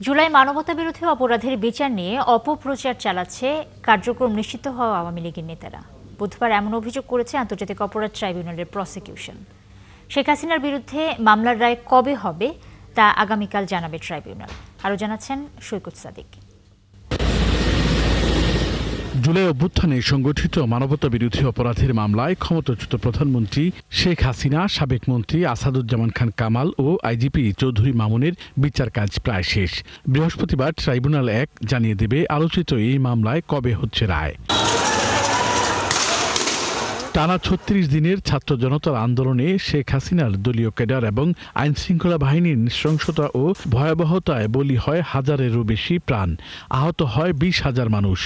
জুলাই মানবতাবিরোধী অপরাধের বিচার নিয়ে অপপ্রচার চালাচ্ছে কার্যক্রম নিষিদ্ধ হওয়া আওয়ামী লীগের নেতারা। বুধবার এমন অভিযোগ করেছে আন্তর্জাতিক অপরাধ ট্রাইব্যুনালের প্রসিকিউশন। শেখ হাসিনার বিরুদ্ধে মামলার রায় কবে হবে তা আগামীকাল জানাবে ট্রাইব্যুনাল। আরও জানাচ্ছেন সৈকত সাদিক। জুলাই অভ্যুত্থানে সংগঠিত মানবতাবিরোধী অপরাধের মামলায় ক্ষমতাচ্যুত প্রধানমন্ত্রী শেখ হাসিনা, সাবেক মন্ত্রী আসাদুজ্জামান খান কামাল ও আইজিপি চৌধুরী মামুনের বিচার কাজ প্রায় শেষ। বৃহস্পতিবার ট্রাইব্যুনাল ১ জানিয়ে দেবে আলোচিত এই মামলায় কবে হচ্ছে রায়। টানা ৩৬ দিনের ছাত্র জনতার আন্দোলনে শেখ হাসিনার দলীয় ক্যাডার এবং আইনশৃঙ্খলা বাহিনীর নৃশংসতা ও ভয়াবহতায় বলি হয় হাজারেরও বেশি প্রাণ, আহত হয় ২০,০০০ মানুষ।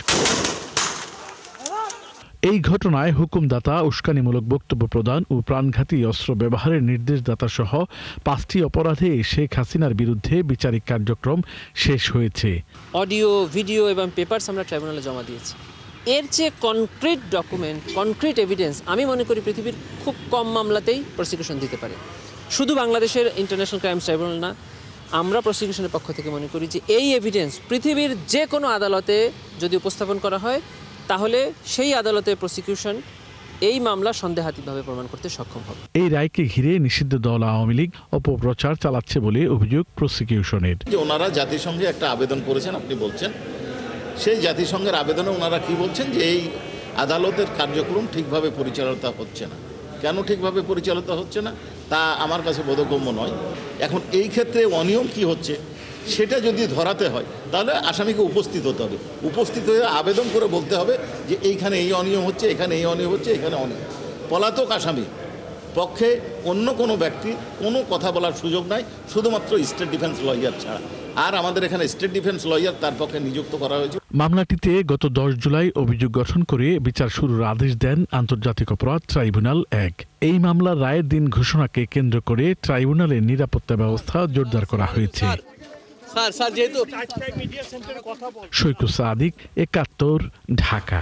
এই ঘটনায় হুকুমদাতা, উস্কানিমূলক বক্তব্য প্রদান ও প্রাণঘাতী অস্ত্র ব্যবহারের নির্দেশদাতা সহ ৫টি অপরাধে শেখ হাসিনার বিরুদ্ধে বিচারিক কার্যক্রম শেষ হয়েছে। অডিও, ভিডিও এবং পেপারস আমরা ট্রাইব্যুনালে জমা দিয়েছি। এর চেয়ে কনক্রিট ডকুমেন্ট, কনক্রিট এভিডেন্স আমি মনে করি পৃথিবীর খুব কম মামলাতেই প্রসিকিউশন দিতে পারে। শুধু বাংলাদেশের ইন্টারন্যাশনাল ক্রাইমস ট্রাইব্যুনাল না, আমরা প্রসিকিউশনের পক্ষ থেকে মনে করি যে এই এভিডেন্স পৃথিবীর যে কোনো আদালতে যদি উপস্থাপন করা হয় তাহলে সেই আদালতের প্রসিকিউশন এই মামলা সন্দেহাতীতভাবে প্রমাণ করতে সক্ষম হবে। এই রায়কে ঘিরে নিষিদ্ধ দল আওয়ামী লীগ অপপ্রচার চালাচ্ছে বলে অভিযোগ প্রসিকিউশনের। ওনারা জাতিসংঘে একটা আবেদন করেছেন, আপনি বলছেন সেই জাতিসংঘের আবেদনে ওনারা কি বলছেন যে এই আদালতের কার্যক্রম ঠিকভাবে পরিচালিত হচ্ছে না। কেন ঠিকভাবে পরিচালিত হচ্ছে না তা আমার কাছে বোধগম্য নয়। এখন এই ক্ষেত্রে অনিয়ম কি হচ্ছে সেটা যদি ধরাতে হয় তাহলে আসামিকে উপস্থিত হতে হবে। উপস্থিত হয়ে আবেদন করে বলতে হবে যে এইখানে এই অনিয়ম হচ্ছে, এখানে এই অনিয়ম হচ্ছে, এখানে অনিয়ম। পলাতক আসামি পক্ষে অন্য কোনো ব্যক্তি কোনো কথা বলার সুযোগ নাই, শুধুমাত্র স্টেট ডিফেন্স লয়ার ছাড়া। আর আমাদের এখানে স্টেট ডিফেন্স লয়ার তার পক্ষে নিযুক্ত করা হয়েছে। মামলাটিতে গত ১০ জুলাই অভিযোগ গঠন করে বিচার শুরুর আদেশ দেন আন্তর্জাতিক অপরাধ ট্রাইব্যুনাল ১। এই মামলার রায়ের দিন ঘোষণাকে কেন্দ্র করে ট্রাইব্যুনালের নিরাপত্তা ব্যবস্থা জোরদার করা হয়েছে। সৈকত সাদিক, ৭১, ঢাকা।